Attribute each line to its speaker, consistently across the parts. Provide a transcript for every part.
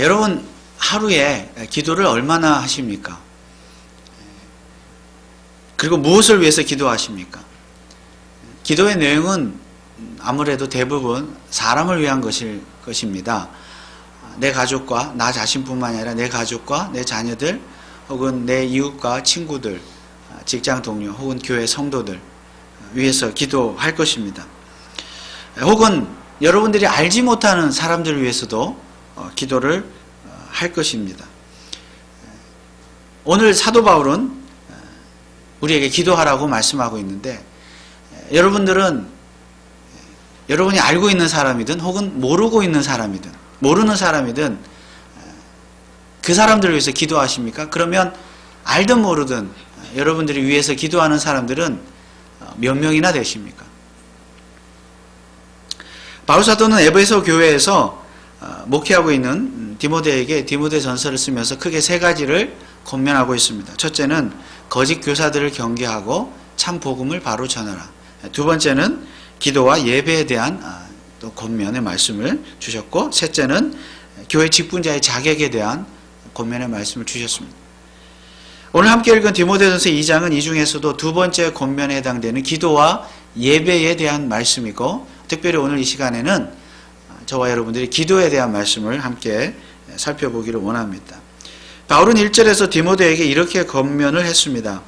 Speaker 1: 여러분 하루에 기도를 얼마나 하십니까? 그리고 무엇을 위해서 기도하십니까? 기도의 내용은 아무래도 대부분 사람을 위한 것입니다. 내 가족과 나 자신뿐만이 아니라 내 가족과 내 자녀들 혹은 내 이웃과 친구들, 직장 동료 혹은 교회 성도들 위해서 기도할 것입니다. 혹은 여러분들이 알지 못하는 사람들을 위해서도 기도를 할 것입니다. 오늘 사도 바울은 우리에게 기도하라고 말씀하고 있는데, 여러분들은 여러분이 알고 있는 사람이든 혹은 모르고 있는 사람이든 모르는 사람이든 그 사람들을 위해서 기도하십니까? 그러면 알든 모르든 여러분들이 위해서 기도하는 사람들은 몇 명이나 되십니까? 바울 사도는 에베소 교회에서 목회하고 있는 디모데에게 디모데전서를 쓰면서 크게 세 가지를 권면하고 있습니다. 첫째는 거짓 교사들을 경계하고 참 복음을 바로 전하라. 두 번째는 기도와 예배에 대한 또 권면의 말씀을 주셨고, 셋째는 교회 직분자의 자격에 대한 권면의 말씀을 주셨습니다. 오늘 함께 읽은 디모데전서 2장은 이 중에서도 두 번째 권면에 해당되는 기도와 예배에 대한 말씀이고, 특별히 오늘 이 시간에는 저와 여러분들이 기도에 대한 말씀을 함께 살펴보기를 원합니다. 바울은 1절에서 디모데에게 이렇게 권면을 했습니다.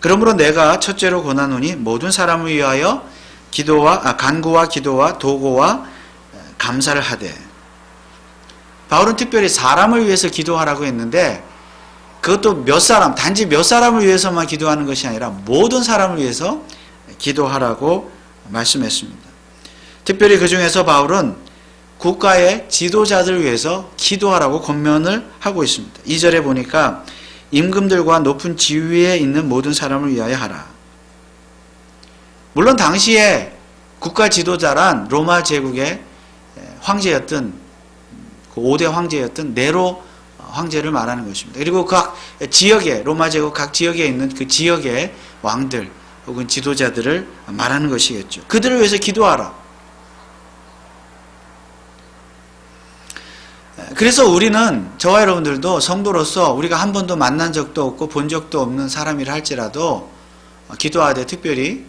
Speaker 1: 그러므로 내가 첫째로 권하노니 모든 사람을 위하여 간구와 기도와 도고와 감사를 하되. 바울은 특별히 사람을 위해서 기도하라고 했는데, 그것도 단지 몇 사람을 위해서만 기도하는 것이 아니라 모든 사람을 위해서 기도하라고 말씀했습니다. 특별히 그 중에서 바울은 국가의 지도자들을 위해서 기도하라고 권면을 하고 있습니다. 2절에 보니까 임금들과 높은 지위에 있는 모든 사람을 위하여 하라. 물론 당시에 국가 지도자란 로마 제국의 황제였던 그 5대 황제였던 네로 황제를 말하는 것입니다. 그리고 각 지역에, 로마 제국 각 지역에 있는 그 지역의 왕들 혹은 지도자들을 말하는 것이겠죠. 그들을 위해서 기도하라. 그래서 우리는, 저와 여러분들도 성도로서 우리가 한 번도 만난 적도 없고 본 적도 없는 사람이라 할지라도 기도하되, 특별히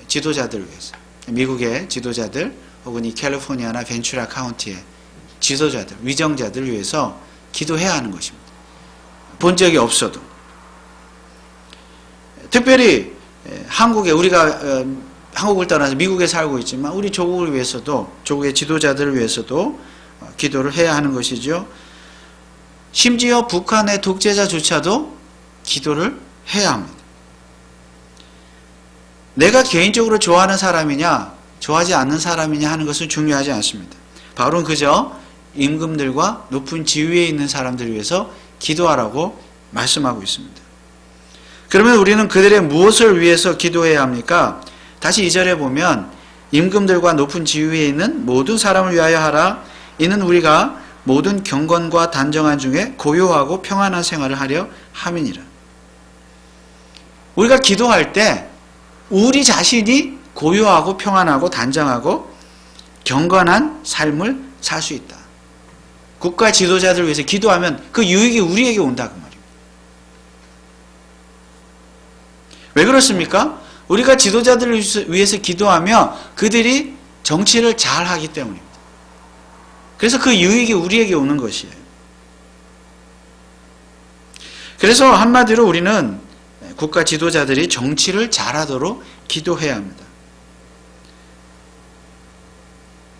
Speaker 1: 지도자들을 위해서, 미국의 지도자들 혹은 이 캘리포니아나 벤츄라 카운티의 지도자들, 위정자들을 위해서 기도해야 하는 것입니다. 본 적이 없어도. 특별히 한국에, 우리가 한국을 떠나서 미국에 살고 있지만 우리 조국을 위해서도, 조국의 지도자들을 위해서도 기도를 해야 하는 것이죠. 심지어 북한의 독재자조차도 기도를 해야 합니다. 내가 개인적으로 좋아하는 사람이냐 좋아하지 않는 사람이냐 하는 것은 중요하지 않습니다. 바울은 그저 임금들과 높은 지위에 있는 사람들을 위해서 기도하라고 말씀하고 있습니다. 그러면 우리는 그들의 무엇을 위해서 기도해야 합니까? 다시 2절에 보면 임금들과 높은 지위에 있는 모든 사람을 위하여 하라. 이는 우리가 모든 경건과 단정한 중에 고요하고 평안한 생활을 하려 함이니라. 우리가 기도할 때 우리 자신이 고요하고 평안하고 단정하고 경건한 삶을 살 수 있다. 국가 지도자들을 위해서 기도하면 그 유익이 우리에게 온다, 그 말입니다. 왜 그렇습니까? 우리가 지도자들을 위해서 기도하며 그들이 정치를 잘 하기 때문입니다. 그래서 그 유익이 우리에게 오는 것이에요. 그래서 한마디로 우리는 국가 지도자들이 정치를 잘하도록 기도해야 합니다.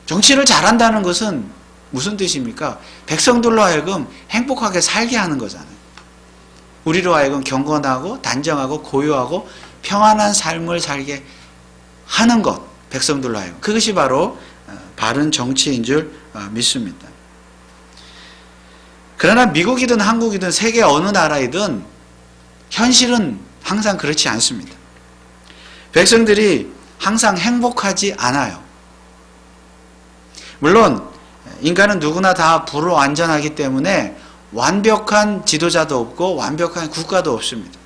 Speaker 1: 정치를 잘한다는 것은 무슨 뜻입니까? 백성들로 하여금 행복하게 살게 하는 거잖아요. 우리로 하여금 경건하고 단정하고 고요하고 평안한 삶을 살게 하는 것, 백성들로 하여금. 그것이 바로 바른 정치인 줄 믿습니다. 그러나 미국이든 한국이든 세계 어느 나라이든 현실은 항상 그렇지 않습니다. 백성들이 항상 행복하지 않아요. 물론 인간은 누구나 다 불완전하기 때문에 완벽한 지도자도 없고 완벽한 국가도 없습니다.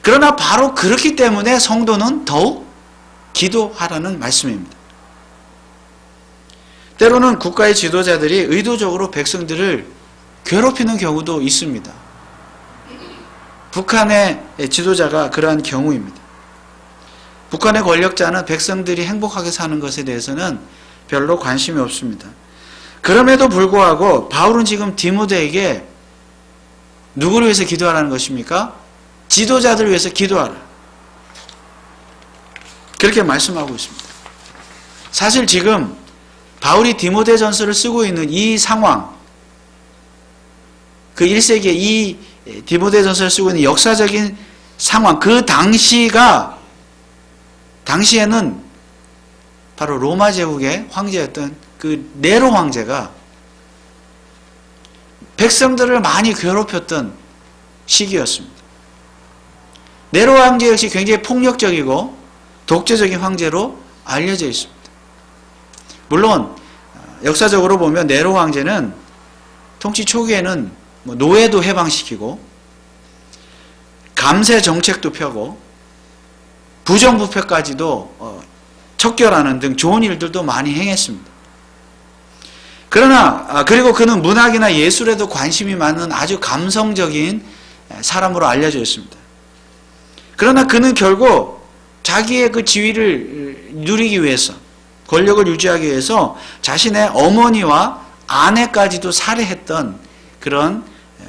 Speaker 1: 그러나 바로 그렇기 때문에 성도는 더욱 기도하라는 말씀입니다. 때로는 국가의 지도자들이 의도적으로 백성들을 괴롭히는 경우도 있습니다. 북한의 지도자가 그러한 경우입니다. 북한의 권력자는 백성들이 행복하게 사는 것에 대해서는 별로 관심이 없습니다. 그럼에도 불구하고 바울은 지금 디모데에게 누구를 위해서 기도하라는 것입니까? 지도자들을 위해서 기도하라. 그렇게 말씀하고 있습니다. 사실 지금 바울이 디모데전서를 쓰고 있는 이 상황, 그 1세기에 이 디모데전서를 쓰고 있는 역사적인 상황, 그 당시에는 바로 로마 제국의 황제였던 그 네로 황제가 백성들을 많이 괴롭혔던 시기였습니다. 네로 황제 역시 굉장히 폭력적이고 독재적인 황제로 알려져 있습니다. 물론 역사적으로 보면 네로 황제는 통치 초기에는 노예도 해방시키고 감세 정책도 펴고 부정부패까지도 척결하는 등 좋은 일들도 많이 행했습니다. 그러나 그리고 그는 문학이나 예술에도 관심이 많은 아주 감성적인 사람으로 알려져 있습니다. 그러나 그는 결국 자기의 그 지위를 누리기 위해서, 권력을 유지하기 위해서 자신의 어머니와 아내까지도 살해했던 그런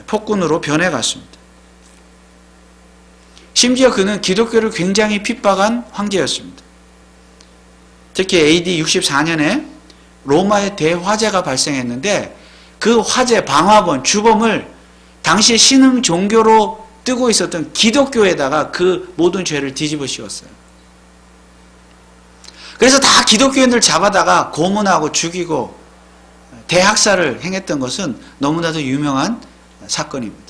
Speaker 1: 폭군으로 변해갔습니다. 심지어 그는 기독교를 굉장히 핍박한 황제였습니다. 특히 AD 64년에 로마의 대화재가 발생했는데 그 화재, 방화범, 주범을 당시의 신흥 종교로 뜨고 있었던 기독교에다가 그 모든 죄를 뒤집어 씌웠어요. 그래서 다 기독교인들 잡아다가 고문하고 죽이고 대학살을 행했던 것은 너무나도 유명한 사건입니다.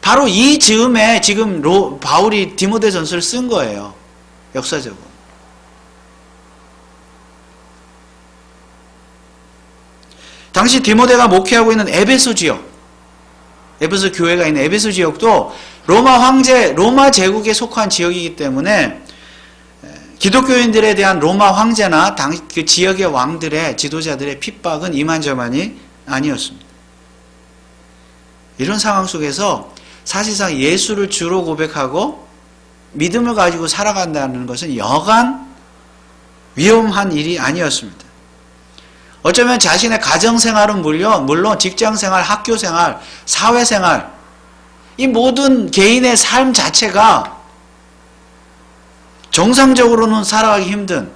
Speaker 1: 바로 이 즈음에 지금 바울이 디모데전서를 쓴 거예요. 역사적으로. 당시 디모데가 목회하고 있는 에베소 지역, 에베소 교회가 있는 에베소 지역도 로마 제국에 속한 지역이기 때문에 기독교인들에 대한 로마 황제나 그 지역의 왕들의 지도자들의 핍박은 이만저만이 아니었습니다. 이런 상황 속에서 사실상 예수를 주로 고백하고 믿음을 가지고 살아간다는 것은 여간 위험한 일이 아니었습니다. 어쩌면 자신의 가정생활은 물론 직장생활, 학교생활, 사회생활, 이 모든 개인의 삶 자체가 정상적으로는 살아가기 힘든,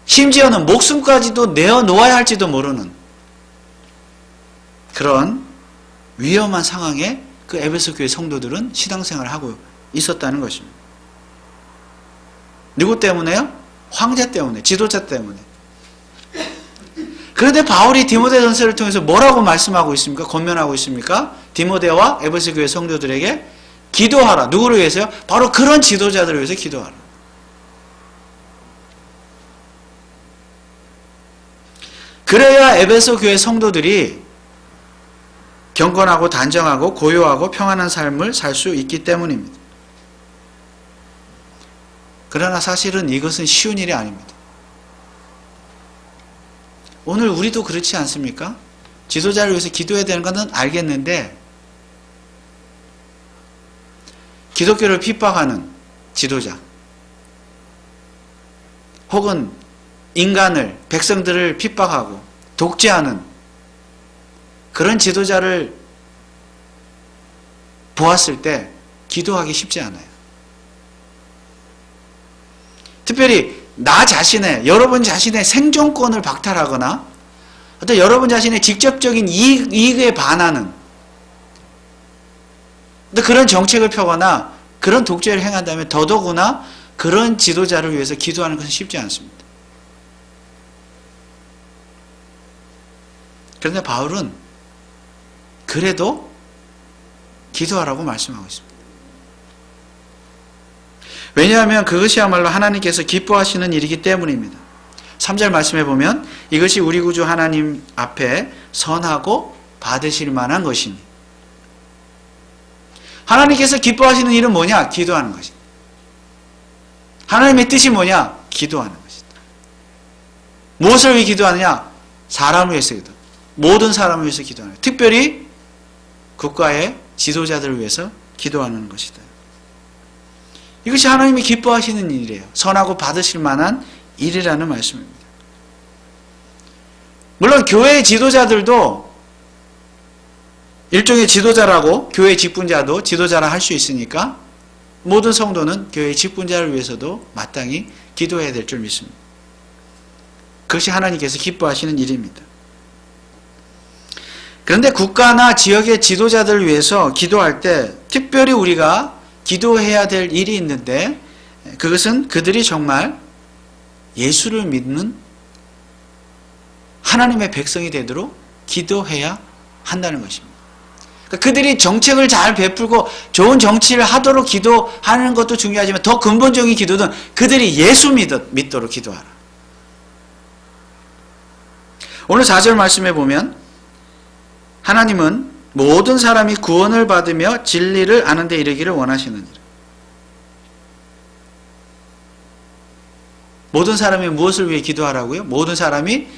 Speaker 1: 심지어는 목숨까지도 내어놓아야 할지도 모르는 그런 위험한 상황에 그 에베소 교회 성도들은 신앙생활을 하고 있었다는 것입니다. 누구 때문에요? 황제 때문에, 지도자 때문에. 그런데 바울이 디모데전서를 통해서 뭐라고 말씀하고 있습니까? 권면하고 있습니까? 디모데와 에베소 교회 성도들에게 기도하라. 누구를 위해서요? 바로 그런 지도자들을 위해서 기도하라. 그래야 에베소 교회 성도들이 경건하고 단정하고 고요하고 평안한 삶을 살 수 있기 때문입니다. 그러나 사실은 이것은 쉬운 일이 아닙니다. 오늘 우리도 그렇지 않습니까? 지도자를 위해서 기도해야 되는 것은 알겠는데 기독교를 핍박하는 지도자 혹은 인간을, 백성들을 핍박하고 독재하는 그런 지도자를 보았을 때 기도하기 쉽지 않아요. 특별히 여러분 자신의 생존권을 박탈하거나 어떤 여러분 자신의 직접적인 이익에 반하는 그런 정책을 펴거나 그런 독재를 행한다면 더더구나 그런 지도자를 위해서 기도하는 것은 쉽지 않습니다. 그런데 바울은 그래도 기도하라고 말씀하고 있습니다. 왜냐하면 그것이야말로 하나님께서 기뻐하시는 일이기 때문입니다. 3절 말씀해 보면 이것이 우리 구주 하나님 앞에 선하고 받으실 만한 것이니. 하나님께서 기뻐하시는 일은 뭐냐? 기도하는 것입니다. 하나님의 뜻이 뭐냐? 기도하는 것이다. 무엇을 위해 기도하느냐? 사람을 위해서 기도. 모든 사람을 위해서 기도하는 거예요. 특별히 국가의 지도자들을 위해서 기도하는 것이다. 이것이 하나님이 기뻐하시는 일이에요. 선하고 받으실 만한 일이라는 말씀입니다. 물론 교회의 지도자들도 일종의 지도자라고, 교회 직분자도 지도자라 할 수 있으니까 모든 성도는 교회의 직분자를 위해서도 마땅히 기도해야 될 줄 믿습니다. 그것이 하나님께서 기뻐하시는 일입니다. 그런데 국가나 지역의 지도자들을 위해서 기도할 때 특별히 우리가 기도해야 될 일이 있는데, 그것은 그들이 정말 예수를 믿는 하나님의 백성이 되도록 기도해야 한다는 것입니다. 그러니까 그들이 정책을 잘 베풀고 좋은 정치를 하도록 기도하는 것도 중요하지만 더 근본적인 기도는 그들이 예수 믿도록 기도하라. 오늘 4절 말씀에 보면 하나님은 모든 사람이 구원을 받으며 진리를 아는 데 이르기를 원하시느니라. 모든 사람이 무엇을 위해 기도하라고요? 모든 사람이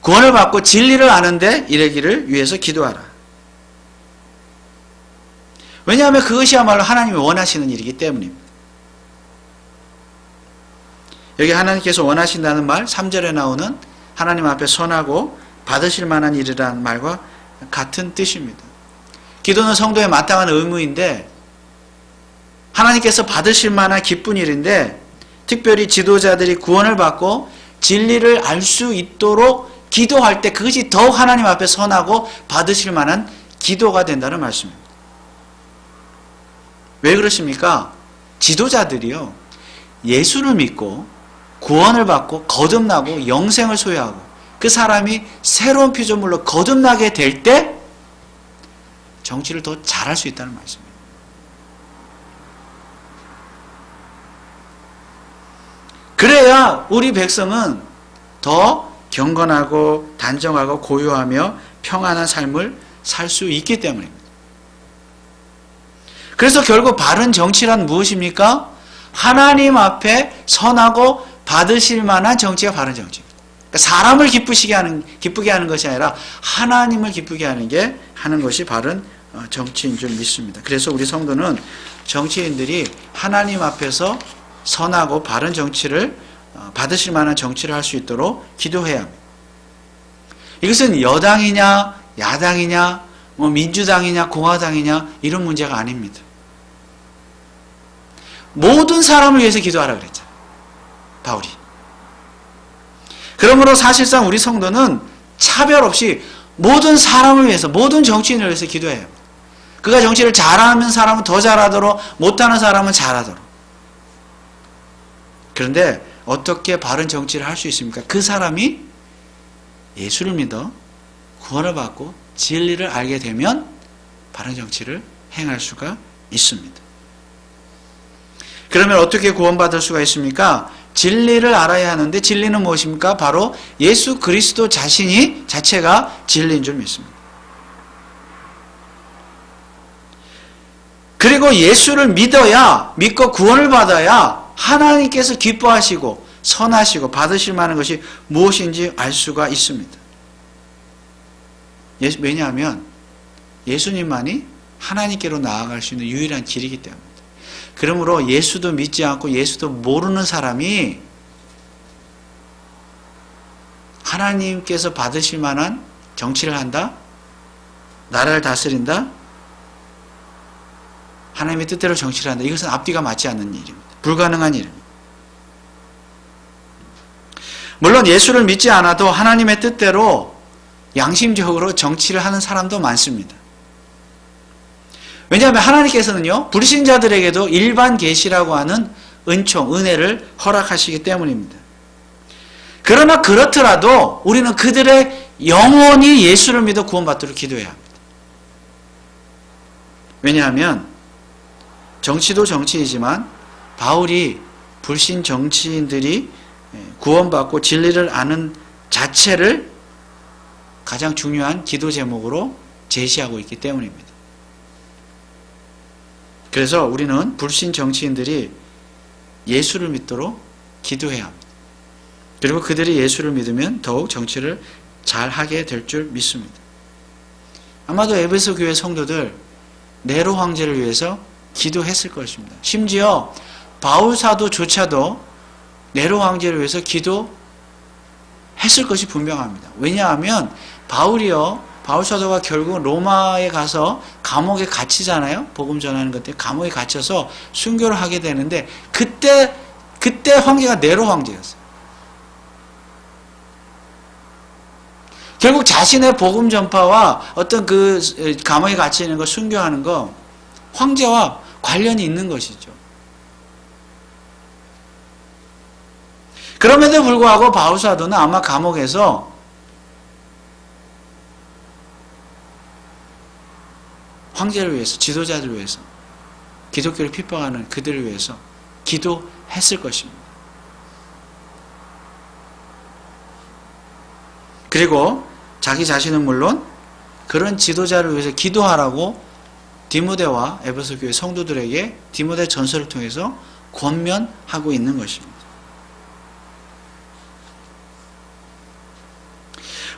Speaker 1: 구원을 받고 진리를 아는 데 이르기를 위해서 기도하라. 왜냐하면 그것이야말로 하나님이 원하시는 일이기 때문입니다. 여기 하나님께서 원하신다는 말 3절에 나오는 하나님 앞에 선하고 받으실 만한 일이라는 말과 같은 뜻입니다. 기도는 성도의 마땅한 의무인데 하나님께서 받으실 만한 기쁜 일인데, 특별히 지도자들이 구원을 받고 진리를 알 수 있도록 기도할 때 그것이 더욱 하나님 앞에 선하고 받으실 만한 기도가 된다는 말씀입니다. 왜 그렇습니까? 지도자들이요, 예수를 믿고 구원을 받고 거듭나고 영생을 소유하고 그 사람이 새로운 피조물로 거듭나게 될 때 정치를 더 잘할 수 있다는 말씀입니다. 그래야 우리 백성은 더 경건하고 단정하고 고요하며 평안한 삶을 살 수 있기 때문입니다. 그래서 결국 바른 정치란 무엇입니까? 하나님 앞에 선하고 받으실 만한 정치가 바른 정치입니다. 그러니까 사람을 기쁘게 하는 것이 아니라 하나님을 기쁘게 하는 것이 바른 정치인 줄 믿습니다. 그래서 우리 성도는 정치인들이 하나님 앞에서 선하고 바른 정치를 받으실 만한 정치를 할 수 있도록 기도해야 합니다. 이것은 여당이냐 야당이냐 민주당이냐 공화당이냐 이런 문제가 아닙니다. 모든 사람을 위해서 기도하라 그랬잖아요, 바울이. 그러므로 사실상 우리 성도는 차별 없이 모든 사람을 위해서, 모든 정치인을 위해서 기도해야 합니다. 그가 정치를 잘하는 사람은 더 잘하도록, 못하는 사람은 잘하도록. 그런데 어떻게 바른 정치를 할 수 있습니까? 그 사람이 예수를 믿어 구원을 받고 진리를 알게 되면 바른 정치를 행할 수가 있습니다. 그러면 어떻게 구원받을 수가 있습니까? 진리를 알아야 하는데, 진리는 무엇입니까? 바로 예수 그리스도 자체가 진리인 줄 믿습니다. 그리고 예수를 믿고 구원을 받아야 하나님께서 기뻐하시고 선하시고 받으실 만한 것이 무엇인지 알 수가 있습니다. 왜냐하면 예수님만이 하나님께로 나아갈 수 있는 유일한 길이기 때문입니다. 그러므로 예수도 믿지 않고 예수도 모르는 사람이 하나님께서 받으실 만한 정치를 한다? 나라를 다스린다? 하나님의 뜻대로 정치를 한다? 이것은 앞뒤가 맞지 않는 일입니다. 불가능한 일입니다. 물론 예수를 믿지 않아도 하나님의 뜻대로 양심적으로 정치를 하는 사람도 많습니다. 왜냐하면 하나님께서는요, 불신자들에게도 일반 계시라고 하는 은혜를 허락하시기 때문입니다. 그러나 그렇더라도 우리는 그들의 영혼이 예수를 믿어 구원받도록 기도해야 합니다. 왜냐하면 정치도 정치이지만 바울이 불신 정치인들이 구원받고 진리를 아는 자체를 가장 중요한 기도 제목으로 제시하고 있기 때문입니다. 그래서 우리는 불신 정치인들이 예수를 믿도록 기도해야 합니다. 그리고 그들이 예수를 믿으면 더욱 정치를 잘 하게 될 줄 믿습니다. 아마도 에베소 교회 성도들 네로 황제를 위해서 기도했을 것입니다. 심지어 바울 사도조차도 네로 황제를 위해서 기도했을 것이 분명합니다. 왜냐하면 바울 사도가 결국 로마에 가서 감옥에 갇히잖아요. 복음 전하는 것 때문에 감옥에 갇혀서 순교를 하게 되는데 그때 황제가 네로 황제였어요. 결국 자신의 복음 전파와 어떤 그 감옥에 갇히는 거 순교하는 거 황제와 관련이 있는 것이죠. 그럼에도 불구하고 바울 사도는 아마 감옥에서 황제를 위해서, 지도자들을 위해서, 기독교를 핍박하는 그들을 위해서 기도했을 것입니다. 그리고 자기 자신은 물론 그런 지도자를 위해서 기도하라고 디모데와 에베소 교회 성도들에게 디모데 전서를 통해서 권면하고 있는 것입니다.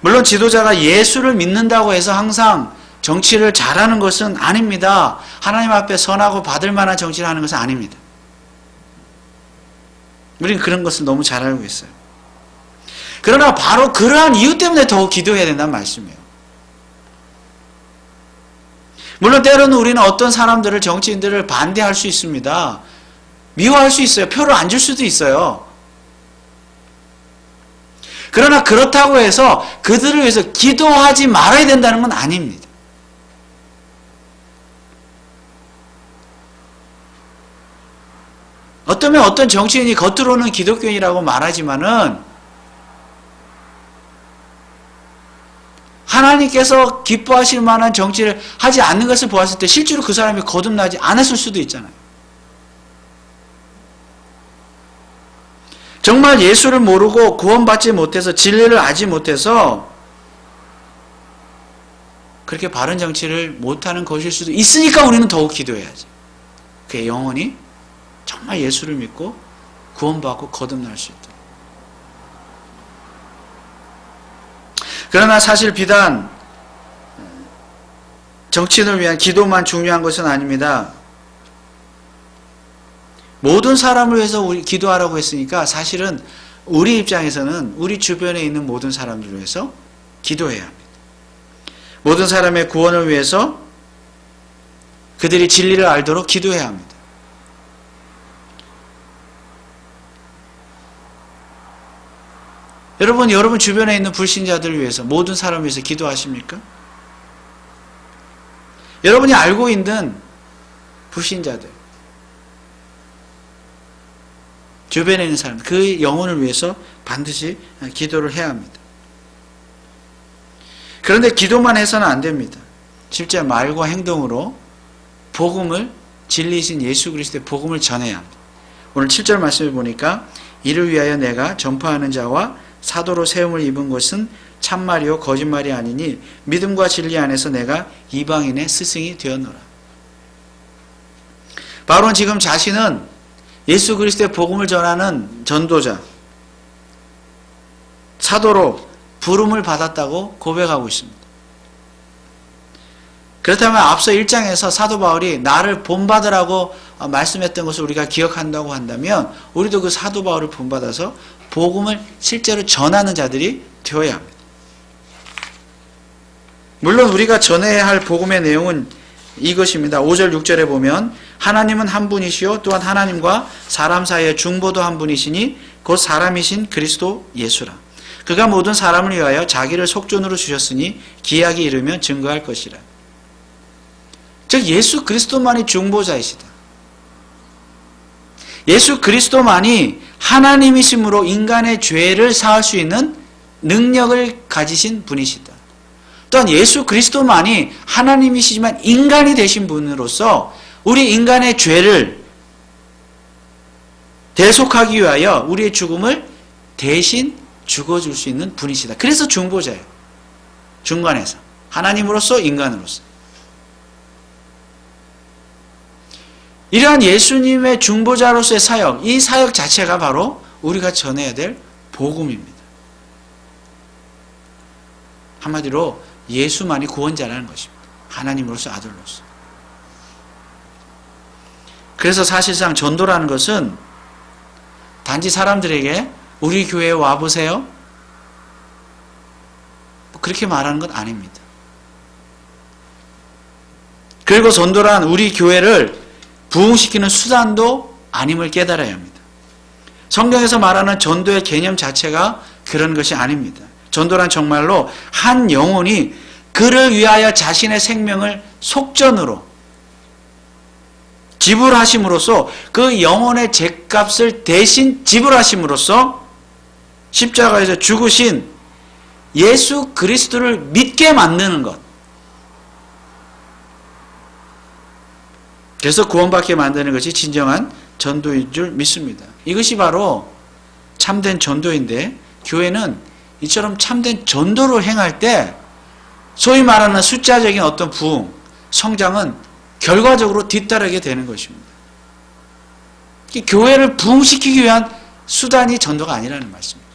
Speaker 1: 물론 지도자가 예수를 믿는다고 해서 항상 정치를 잘하는 것은 아닙니다. 하나님 앞에 선하고 받을 만한 정치를 하는 것은 아닙니다. 우리는 그런 것을 너무 잘 알고 있어요. 그러나 바로 그러한 이유 때문에 더욱 기도해야 된다는 말씀이에요. 물론 때로는 우리는 어떤 사람들을, 정치인들을 반대할 수 있습니다. 미워할 수 있어요. 표를 안 줄 수도 있어요. 그러나 그렇다고 해서 그들을 위해서 기도하지 말아야 된다는 건 아닙니다. 어쩌면 어떤 정치인이 겉으로는 기독교인이라고 말하지만은 하나님께서 기뻐하실 만한 정치를 하지 않는 것을 보았을 때 실제로 그 사람이 거듭나지 않았을 수도 있잖아요. 정말 예수를 모르고 구원받지 못해서 진리를 알지 못해서 그렇게 바른 정치를 못하는 것일 수도 있으니까 우리는 더욱 기도해야지. 그의 영혼이 정말 예수를 믿고 구원받고 거듭날 수 있도록. 그러나 사실 비단 정치인을 위한 기도만 중요한 것은 아닙니다. 모든 사람을 위해서 우리 기도하라고 했으니까 사실은 우리 입장에서는 우리 주변에 있는 모든 사람들을 위해서 기도해야 합니다. 모든 사람의 구원을 위해서 그들이 진리를 알도록 기도해야 합니다. 여러분 주변에 있는 불신자들을 위해서, 모든 사람을 위해서 기도하십니까? 여러분이 알고 있는 불신자들, 주변에 있는 사람, 그 영혼을 위해서 반드시 기도를 해야 합니다. 그런데 기도만 해서는 안 됩니다. 실제 말과 행동으로 복음을, 진리이신 예수 그리스도의 복음을 전해야 합니다. 오늘 7절 말씀을 보니까 이를 위하여 내가 전파하는 자와 사도로 세움을 입은 것은 참말이요 거짓말이 아니니 믿음과 진리 안에서 내가 이방인의 스승이 되었노라. 바울은 지금 자신은 예수 그리스도의 복음을 전하는 전도자, 사도로 부름을 받았다고 고백하고 있습니다. 그렇다면 앞서 1장에서 사도 바울이 나를 본받으라고 말씀했던 것을 우리가 기억한다고 한다면 우리도 그 사도 바울을 본받아서 복음을 실제로 전하는 자들이 되어야 합니다. 물론 우리가 전해야 할 복음의 내용은 이것입니다. 5절 6절에 보면 하나님은 한 분이시요 또한 하나님과 사람 사이의 중보도 한 분이시니 곧 사람이신 그리스도 예수라. 그가 모든 사람을 위하여 자기를 속전으로 주셨으니 기약이 이르면 증거할 것이라. 즉 예수 그리스도만이 중보자이시다. 예수 그리스도만이 하나님이심으로 인간의 죄를 사할 수 있는 능력을 가지신 분이시다. 또한 예수 그리스도만이 하나님이시지만 인간이 되신 분으로서 우리 인간의 죄를 대속하기 위하여 우리의 죽음을 대신 죽어줄 수 있는 분이시다. 그래서 중보자예요. 중간에서. 하나님으로서 인간으로서. 이러한 예수님의 중보자로서의 사역, 이 사역 자체가 바로 우리가 전해야 될 복음입니다. 한마디로 예수만이 구원자라는 것입니다. 하나님으로서 아들로서. 그래서 사실상 전도라는 것은 단지 사람들에게 우리 교회에 와보세요, 그렇게 말하는 건 아닙니다. 그리고 전도란 우리 교회를 부흥시키는 수단도 아님을 깨달아야 합니다. 성경에서 말하는 전도의 개념 자체가 그런 것이 아닙니다. 전도란 정말로 한 영혼이 그를 위하여 자신의 생명을 속전으로 지불하심으로써 그 영혼의 죗값을 대신 지불하심으로써 십자가에서 죽으신 예수 그리스도를 믿게 만드는 것. 그래서 구원받게 만드는 것이 진정한 전도인 줄 믿습니다. 이것이 바로 참된 전도인데, 교회는 이처럼 참된 전도를 행할 때 소위 말하는 숫자적인 어떤 부흥, 성장은 결과적으로 뒤따르게 되는 것입니다. 교회를 부흥시키기 위한 수단이 전도가 아니라는 말씀입니다.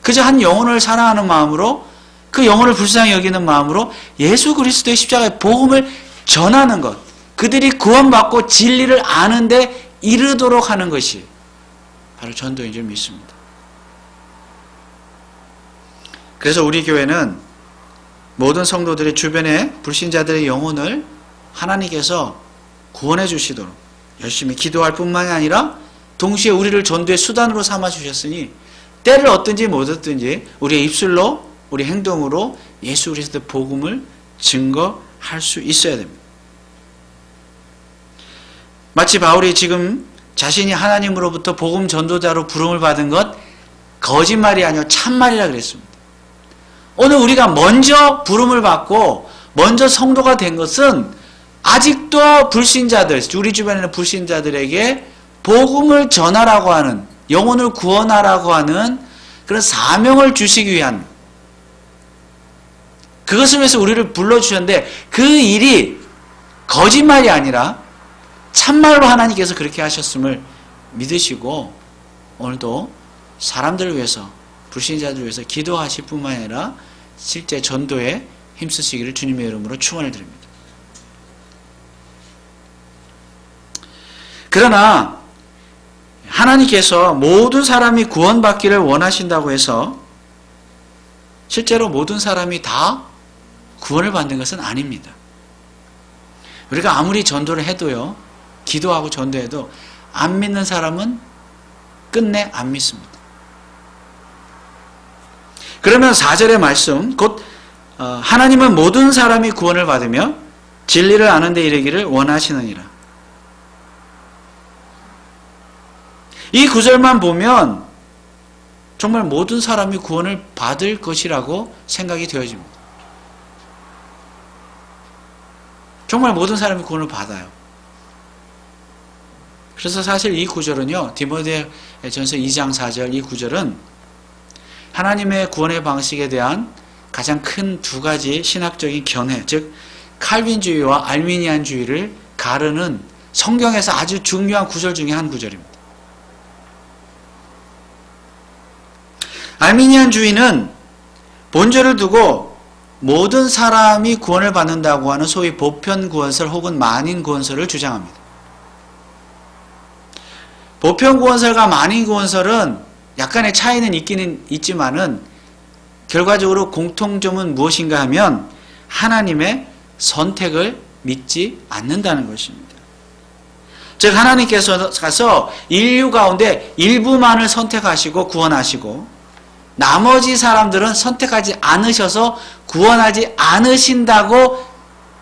Speaker 1: 그저 한 영혼을 사랑하는 마음으로, 그 영혼을 불쌍히 여기는 마음으로 예수 그리스도의 십자가의 복음을 전하는 것, 그들이 구원받고 진리를 아는데 이르도록 하는 것이 바로 전도인 줄 믿습니다. 그래서 우리 교회는 모든 성도들이 주변의 불신자들의 영혼을 하나님께서 구원해 주시도록 열심히 기도할 뿐만이 아니라 동시에 우리를 전도의 수단으로 삼아 주셨으니 때를 얻든지 못 얻든지 우리의 입술로, 우리 행동으로 예수 그리스도의 복음을 증거할 수 있어야 됩니다. 마치 바울이 지금 자신이 하나님으로부터 복음 전도자로 부름을 받은 것 거짓말이 아니라 참말이라 그랬습니다. 오늘 우리가 먼저 부름을 받고 먼저 성도가 된 것은 아직도 불신자들, 우리 주변에 있는 불신자들에게 복음을 전하라고 하는, 영혼을 구원하라고 하는 그런 사명을 주시기 위한, 그것을 위해서 우리를 불러주셨는데 그 일이 거짓말이 아니라 참말로 하나님께서 그렇게 하셨음을 믿으시고 오늘도 사람들을 위해서, 불신자들을 위해서 기도하실 뿐만 아니라 실제 전도에 힘쓰시기를 주님의 이름으로 축원을 드립니다. 그러나 하나님께서 모든 사람이 구원받기를 원하신다고 해서 실제로 모든 사람이 다 구원을 받는 것은 아닙니다. 우리가 아무리 전도를 해도요, 기도하고 전도해도 안 믿는 사람은 끝내 안 믿습니다. 그러면 4절의 말씀, 곧 하나님은 모든 사람이 구원을 받으며 진리를 아는 데 이르기를 원하시느니라. 이 구절만 보면 정말 모든 사람이 구원을 받을 것이라고 생각이 되어집니다. 정말 모든 사람이 구원을 받아요. 그래서 사실 이 구절은요, 디모데전서 2장 4절 이 구절은 하나님의 구원의 방식에 대한 가장 큰 두 가지 신학적인 견해, 즉 칼빈주의와 알미니안주의를 가르는 성경에서 아주 중요한 구절 중에 한 구절입니다. 알미니안주의는 본절을 두고 모든 사람이 구원을 받는다고 하는 소위 보편구원설 혹은 만인구원설을 주장합니다. 보편구원설과 만인구원설은 약간의 차이는 있기는 있지만은 결과적으로 공통점은 무엇인가 하면 하나님의 선택을 믿지 않는다는 것입니다. 즉 하나님께서 가서 인류 가운데 일부만을 선택하시고 구원하시고 나머지 사람들은 선택하지 않으셔서 구원하지 않으신다고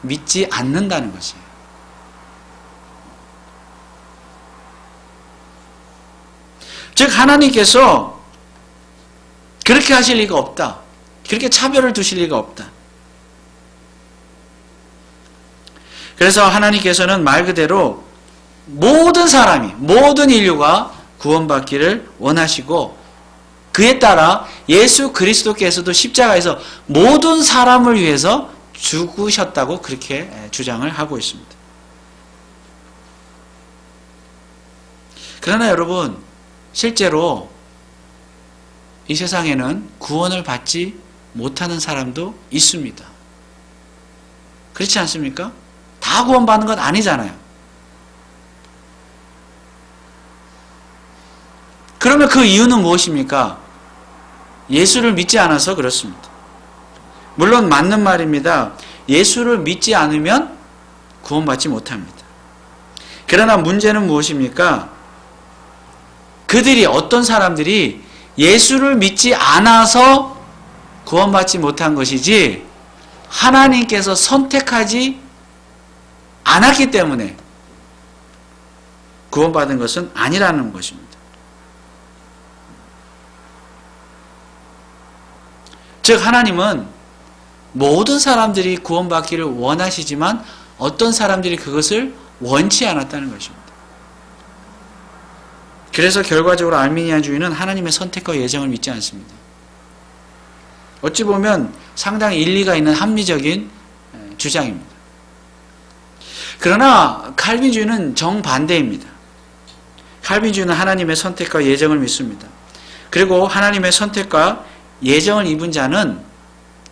Speaker 1: 믿지 않는다는 것이에요. 즉 하나님께서 그렇게 하실 리가 없다. 그렇게 차별을 두실 리가 없다. 그래서 하나님께서는 말 그대로 모든 사람이, 모든 인류가 구원받기를 원하시고 그에 따라 예수 그리스도께서도 십자가에서 모든 사람을 위해서 죽으셨다고 그렇게 주장을 하고 있습니다. 그러나 여러분, 실제로 이 세상에는 구원을 받지 못하는 사람도 있습니다. 그렇지 않습니까? 다 구원받는 건 아니잖아요. 그러면 그 이유는 무엇입니까? 예수를 믿지 않아서 그렇습니다. 물론 맞는 말입니다. 예수를 믿지 않으면 구원받지 못합니다. 그러나 문제는 무엇입니까? 그들이, 어떤 사람들이 예수를 믿지 않아서 구원받지 못한 것이지 하나님께서 선택하지 않았기 때문에 구원받은 것은 아니라는 것입니다. 즉 하나님은 모든 사람들이 구원받기를 원하시지만 어떤 사람들이 그것을 원치 않았다는 것입니다. 그래서 결과적으로 알미니아주의는 하나님의 선택과 예정을 믿지 않습니다. 어찌 보면 상당히 일리가 있는 합리적인 주장입니다. 그러나 칼빈주의는 정반대입니다. 칼빈주의는 하나님의 선택과 예정을 믿습니다. 그리고 하나님의 선택과 예정을 입은 자는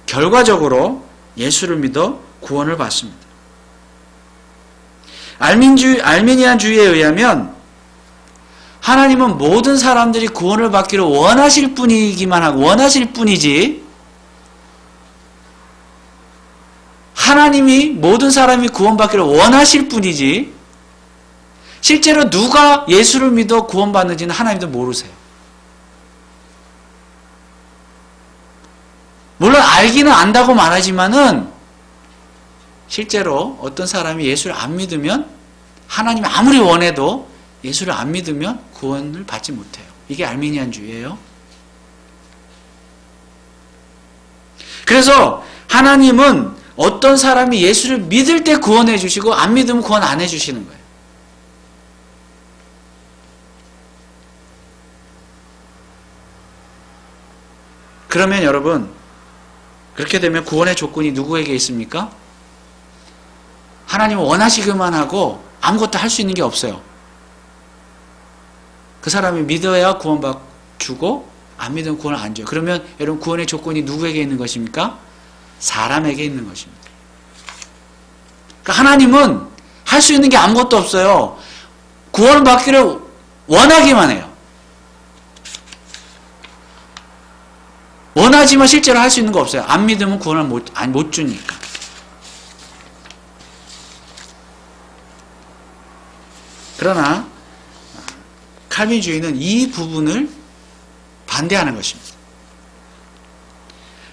Speaker 1: 결과적으로 예수를 믿어 구원을 받습니다. 알미니안주의에 의하면 하나님은 모든 사람들이 구원을 받기를 원하실 뿐이기만 하고 원하실 뿐이지 하나님이 모든 사람이 구원받기를 원하실 뿐이지 실제로 누가 예수를 믿어 구원받는지는 하나님도 모르세요. 물론 알기는 안다고 말하지만은 실제로 어떤 사람이 예수를 안 믿으면 하나님이 아무리 원해도 예수를 안 믿으면 구원을 받지 못해요. 이게 알미니안주의예요. 그래서 하나님은 어떤 사람이 예수를 믿을 때 구원해 주시고 안 믿으면 구원 안 해 주시는 거예요. 그러면 여러분, 그렇게 되면 구원의 조건이 누구에게 있습니까? 하나님은 원하시기만 하고 아무것도 할 수 있는 게 없어요. 그 사람이 믿어야 구원받주고 안 믿으면 구원을 안 줘요. 그러면 여러분 구원의 조건이 누구에게 있는 것입니까? 사람에게 있는 것입니다. 그러니까 하나님은 할 수 있는 게 아무것도 없어요. 구원을 받기를 원하기만 해요. 원하지만 실제로 할 수 있는 거 없어요. 안 믿으면 구원을 못 주니까. 그러나 칼빈주의는 이 부분을 반대하는 것입니다.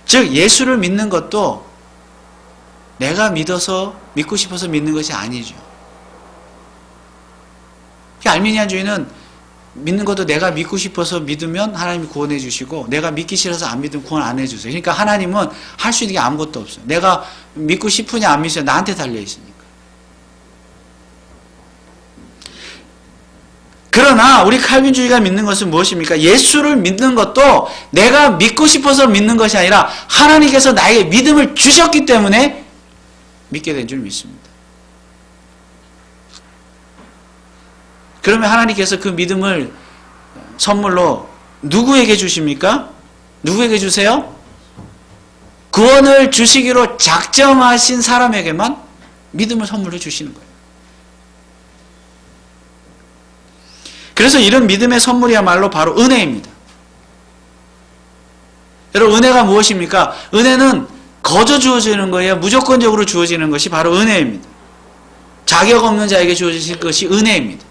Speaker 1: 즉 예수를 믿는 것도 내가 믿고 싶어서 믿는 것이 아니죠. 알미니안주의는 믿는 것도 내가 믿고 싶어서 믿으면 하나님이 구원해 주시고 내가 믿기 싫어서 안 믿으면 구원 안 해주세요. 그러니까 하나님은 할 수 있는 게 아무것도 없어요. 내가 믿고 싶으냐 안 믿으냐 나한테 달려있으니까. 그러나 우리 칼빈주의가 믿는 것은 무엇입니까? 예수를 믿는 것도 내가 믿고 싶어서 믿는 것이 아니라 하나님께서 나에게 믿음을 주셨기 때문에 믿게 된 줄 믿습니다. 그러면 하나님께서 그 믿음을 선물로 누구에게 주십니까? 누구에게 주세요? 구원을 주시기로 작정하신 사람에게만 믿음을 선물로 주시는 거예요. 그래서 이런 믿음의 선물이야말로 바로 은혜입니다. 여러분 은혜가 무엇입니까? 은혜는 거저 주어지는 거예요. 무조건적으로 주어지는 것이 바로 은혜입니다. 자격 없는 자에게 주어지는 것이 은혜입니다.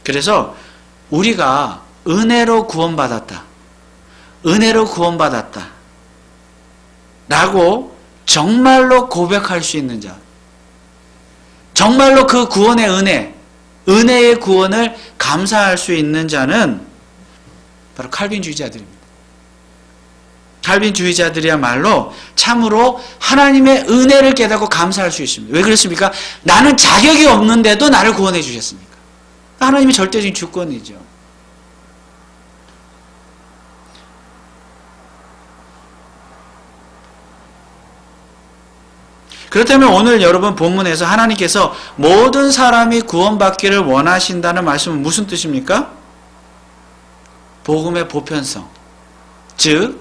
Speaker 1: 그래서 우리가 은혜로 구원받았다. 은혜로 구원받았다. 라고 정말로 고백할 수 있는 자. 정말로 그 구원의 은혜의 구원을 감사할 수 있는 자는 바로 칼빈주의자들입니다. 칼빈주의자들이야말로 참으로 하나님의 은혜를 깨닫고 감사할 수 있습니다. 왜 그렇습니까? 나는 자격이 없는데도 나를 구원해 주셨으니까. 하나님의 절대적인 주권이죠. 그렇다면 오늘 여러분 본문에서 하나님께서 모든 사람이 구원받기를 원하신다는 말씀은 무슨 뜻입니까? 복음의 보편성. 즉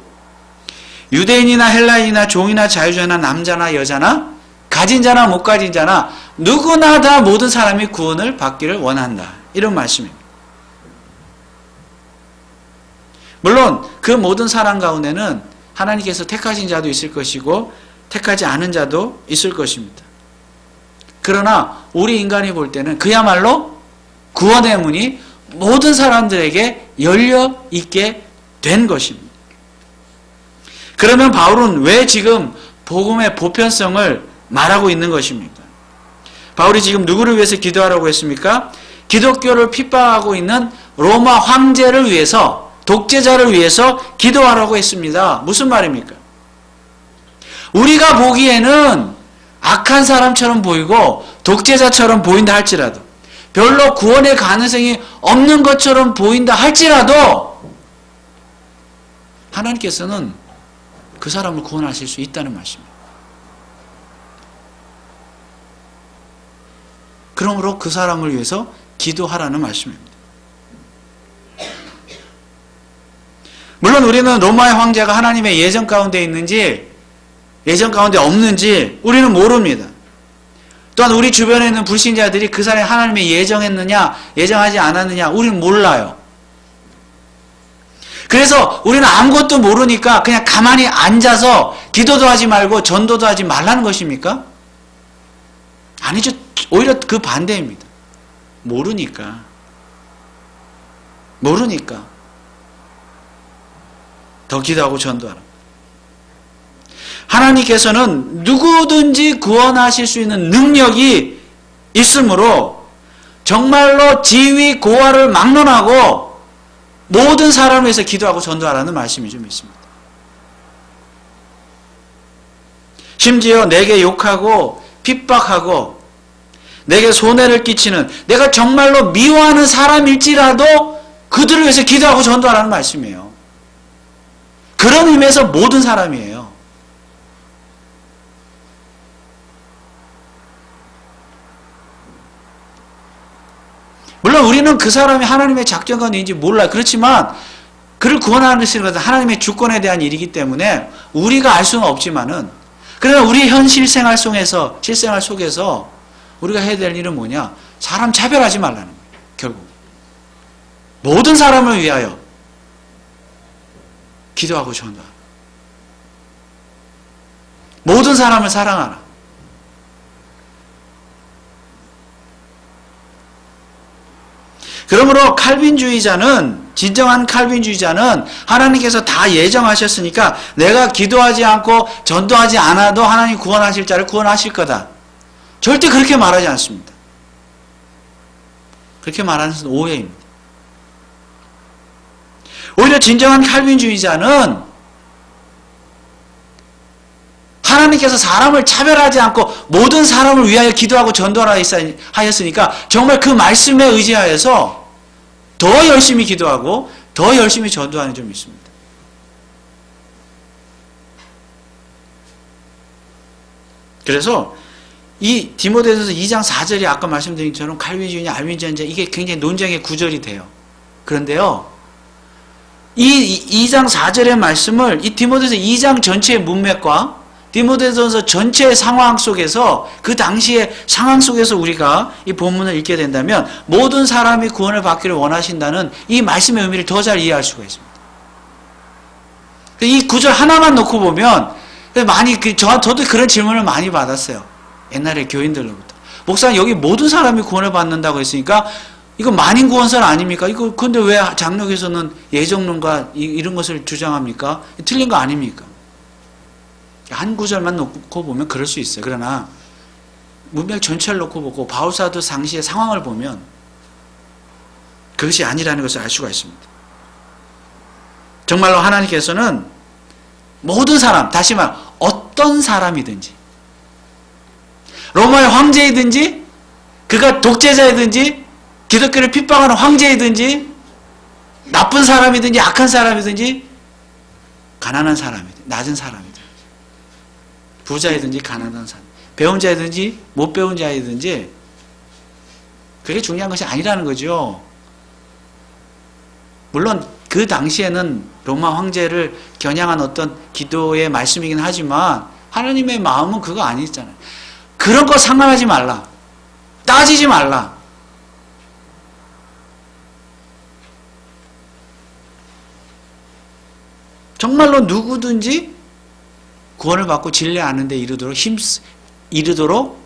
Speaker 1: 유대인이나 헬라인이나 종이나 자유주의나 남자나 여자나 가진 자나 못 가진 자나 누구나 다 모든 사람이 구원을 받기를 원한다. 이런 말씀입니다. 물론 그 모든 사람 가운데는 하나님께서 택하신 자도 있을 것이고 택하지 않은 자도 있을 것입니다. 그러나 우리 인간이 볼 때는 그야말로 구원의 문이 모든 사람들에게 열려 있게 된 것입니다. 그러면 바울은 왜 지금 복음의 보편성을 말하고 있는 것입니까? 바울이 지금 누구를 위해서 기도하라고 했습니까? 기독교를 핍박하고 있는 로마 황제를 위해서, 독재자를 위해서 기도하라고 했습니다. 무슨 말입니까? 우리가 보기에는 악한 사람처럼 보이고 독재자처럼 보인다 할지라도, 별로 구원의 가능성이 없는 것처럼 보인다 할지라도 하나님께서는 그 사람을 구원하실 수 있다는 말씀입니다. 그러므로 그 사람을 위해서 기도하라는 말씀입니다. 물론 우리는 로마의 황제가 하나님의 예정 가운데 있는지 예정 가운데 없는지 우리는 모릅니다. 또한 우리 주변에 있는 불신자들이 그 사람이 하나님의 예정했느냐 예정하지 않았느냐 우리는 몰라요. 그래서 우리는 아무것도 모르니까 그냥 가만히 앉아서 기도도 하지 말고 전도도 하지 말라는 것입니까? 아니죠. 오히려 그 반대입니다. 모르니까 더 기도하고 전도하라. 하나님께서는 누구든지 구원하실 수 있는 능력이 있으므로 정말로 지위 고하를 막론하고 모든 사람을 위해서 기도하고 전도하라는 말씀이 좀 있습니다. 심지어 내게 욕하고 핍박하고 내게 손해를 끼치는 내가 정말로 미워하는 사람일지라도 그들을 위해서 기도하고 전도하라는 말씀이에요. 그런 의미에서 모든 사람이에요. 물론 우리는 그 사람이 하나님의 작정가 아닌지 몰라요. 그렇지만 그를 구원하는 것은 하나님의 주권에 대한 일이기 때문에 우리가 알 수는 없지만은, 그러나 우리 현 실생활 속에서 우리가 해야 될 일은 뭐냐? 사람 차별하지 말라는 거예요. 결국 모든 사람을 위하여 기도하고 전도하라. 모든 사람을 사랑하라. 그러므로 진정한 칼빈주의자는 하나님께서 다 예정하셨으니까 내가 기도하지 않고 전도하지 않아도 하나님 구원하실 자를 구원하실 거다. 절대 그렇게 말하지 않습니다. 그렇게 말하는 것은 오해입니다. 오히려 진정한 칼빈주의자는 하나님께서 사람을 차별하지 않고 모든 사람을 위하여 기도하고 전도하라 하였으니까 정말 그 말씀에 의지하여서 더 열심히 기도하고 더 열심히 전도하는 점이 있습니다. 그래서 이 디모데전서 2장 4절이 아까 말씀드린 것처럼 칼빈주의냐 알빈주의냐 이게 굉장히 논쟁의 구절이 돼요. 그런데요, 이 2장 4절의 말씀을 이 디모데전서 2장 전체의 문맥과 디모데전서 전체의 상황 속에서, 그 당시의 상황 속에서 우리가 이 본문을 읽게 된다면 모든 사람이 구원을 받기를 원하신다는 이 말씀의 의미를 더 잘 이해할 수가 있습니다. 이 구절 하나만 놓고 보면 저도 그런 질문을 많이 받았어요. 옛날에 교인들로부터. 목사님, 여기 모든 사람이 구원을 받는다고 했으니까 이거 만인구원설 아닙니까? 이거 근데 왜 장로교에서는 예정론과 이런 것을 주장합니까? 틀린 거 아닙니까? 한 구절만 놓고 보면 그럴 수 있어요. 그러나 문맥 전체를 놓고 보고 바울사도 당시의 상황을 보면 그것이 아니라는 것을 알 수가 있습니다. 정말로 하나님께서는 모든 사람, 다시 말해 어떤 사람이든지, 로마의 황제이든지 그가 독재자이든지 기독교를 핍박하는 황제이든지 나쁜 사람이든지 악한 사람이든지 가난한 사람이든지 낮은 사람이든지 부자이든지 가난한 사람, 배운 자이든지 못 배운 자이든지 그게 중요한 것이 아니라는 거죠. 물론 그 당시에는 로마 황제를 겨냥한 어떤 기도의 말씀이긴 하지만 하나님의 마음은 그거 아니잖아요. 그런 거 상관하지 말라. 따지지 말라. 정말로 누구든지 구원을 받고 진리 아는 데 이르도록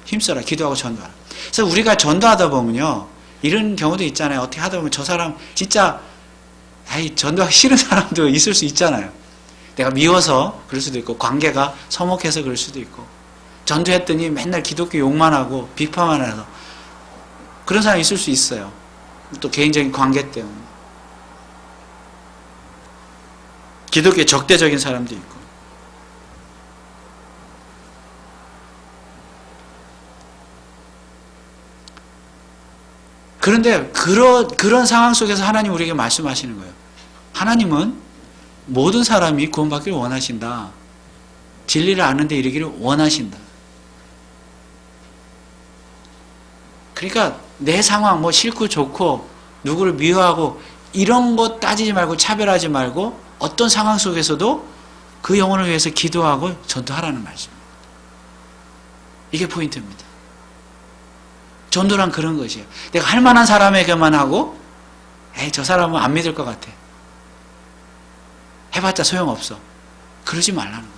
Speaker 1: 힘써라. 기도하고 전도하라. 그래서 우리가 전도하다 보면요. 이런 경우도 있잖아요. 어떻게 하다 보면 저 사람 진짜 전도하기 싫은 사람도 있을 수 있잖아요. 내가 미워서 그럴 수도 있고 관계가 서먹해서 그럴 수도 있고 전도했더니 맨날 기독교 욕만 하고 비판만 해서 그런 사람이 있을 수 있어요. 또 개인적인 관계 때문에. 기독교에 적대적인 사람도 있고. 그런데 그런 상황 속에서 하나님 우리에게 말씀하시는 거예요. 하나님은 모든 사람이 구원받기를 원하신다. 진리를 아는 데 이르기를 원하신다. 그러니까 내 상황 뭐 싫고 좋고 누구를 미워하고 이런 거 따지지 말고 차별하지 말고 어떤 상황 속에서도 그 영혼을 위해서 기도하고 전도하라는 말씀입니다. 이게 포인트입니다. 전도란 그런 것이에요. 내가 할 만한 사람에게만 하고 저 사람은 안 믿을 것 같아. 해봤자 소용없어. 그러지 말라는 거예요.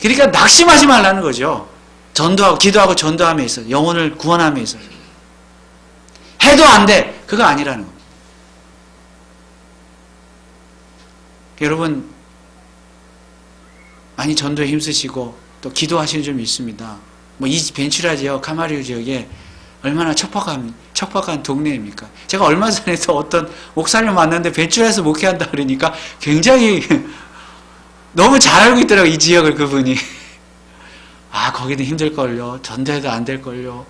Speaker 1: 그러니까 낙심하지 말라는 거죠. 전도하고 기도하고 전도함에 있어서 영혼을 구원함에 있어서 해도 안 돼. 그거 아니라는 겁니다. 여러분 많이 전도에 힘쓰시고 또 기도하시는 점이 있습니다. 뭐 이 벤츄라 지역, 카마리오 지역에 얼마나 척박한 동네입니까? 제가 얼마 전에도 어떤 목사님 만났는데 벤츄라에서 목회한다 그러니까 굉장히 너무 잘 알고 있더라고요. 이 지역을 그분이. 거기는 힘들걸요. 전도해도 안 될걸요.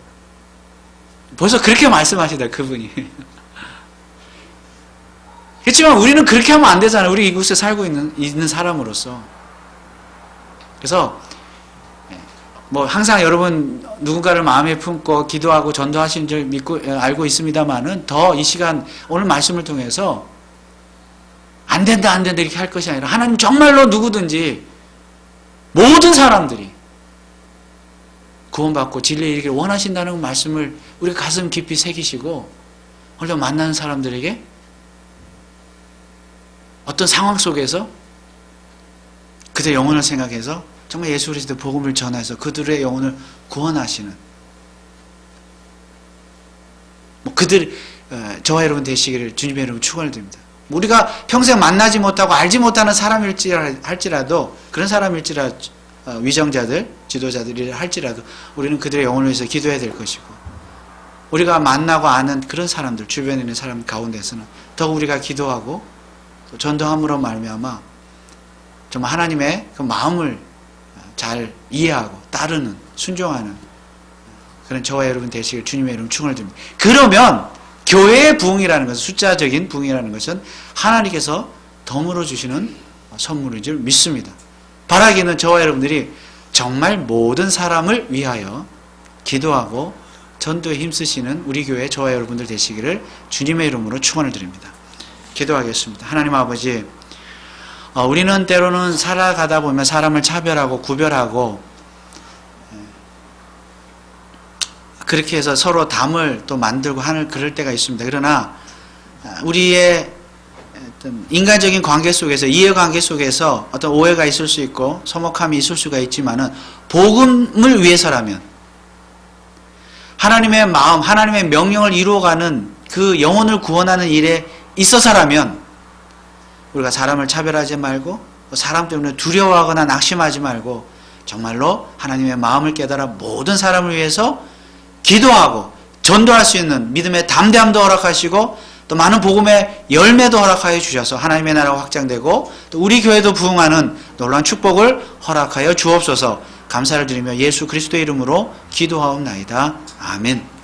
Speaker 1: 벌써 그렇게 말씀하시다 그분이. 그렇지만 우리는 그렇게 하면 안 되잖아요. 우리 이곳에 살고 있는 사람으로서. 그래서 뭐 항상 여러분 누군가를 마음에 품고 기도하고 전도하시는 줄 믿고 알고 있습니다만은 더 이 시간 오늘 말씀을 통해서 안 된다 이렇게 할 것이 아니라 하나님 정말로 누구든지 모든 사람들이 구원받고 진리에 이르기를 원하신다는 말씀을 우리 가슴 깊이 새기시고 오늘 만나는 사람들에게 어떤 상황 속에서 그들의 영혼을 생각해서 정말 예수 그리스도 복음을 전해서 그들의 영혼을 구원하시는 저와 여러분 되시기를 주님의 이름으로 축원을 드립니다. 우리가 평생 만나지 못하고 알지 못하는 사람일지라도 그런 사람일지라도 위정자들, 지도자들이 할지라도 우리는 그들의 영혼을 위해서 기도해야 될 것이고 우리가 만나고 아는 그런 사람들, 주변에 있는 사람 가운데서는 더욱 우리가 기도하고 또 전도함으로 말미암아 정말 하나님의 그 마음을 잘 이해하고 따르는, 순종하는 그런 저와 여러분 되시길 주님의 이름 축원을 드립니다. 그러면 교회의 부흥이라는 것은 숫자적인 부흥이라는 것은 하나님께서 덤으로 주시는 선물인 줄 믿습니다. 바라기는 저와 여러분들이 정말 모든 사람을 위하여 기도하고 전도에 힘쓰시는 우리 교회 저와 여러분들 되시기를 주님의 이름으로 축원을 드립니다. 기도하겠습니다. 하나님 아버지, 우리는 때로는 살아가다 보면 사람을 차별하고 구별하고 그렇게 해서 서로 담을 또 만들고 하는 그럴 때가 있습니다. 그러나 우리의 어떤 인간적인 관계 속에서, 이해관계 속에서 어떤 오해가 있을 수 있고 서먹함이 있을 수가 있지만은 복음을 위해서라면 하나님의 마음, 하나님의 명령을 이루어가는 그 영혼을 구원하는 일에 있어서라면 우리가 사람을 차별하지 말고 사람 때문에 두려워하거나 낙심하지 말고 정말로 하나님의 마음을 깨달아 모든 사람을 위해서 기도하고 전도할 수 있는 믿음의 담대함도 허락하시고 또 많은 복음의 열매도 허락하여 주셔서 하나님의 나라가 확장되고 또 우리 교회도 부흥하는 놀라운 축복을 허락하여 주옵소서. 감사를 드리며 예수 그리스도의 이름으로 기도하옵나이다. 아멘.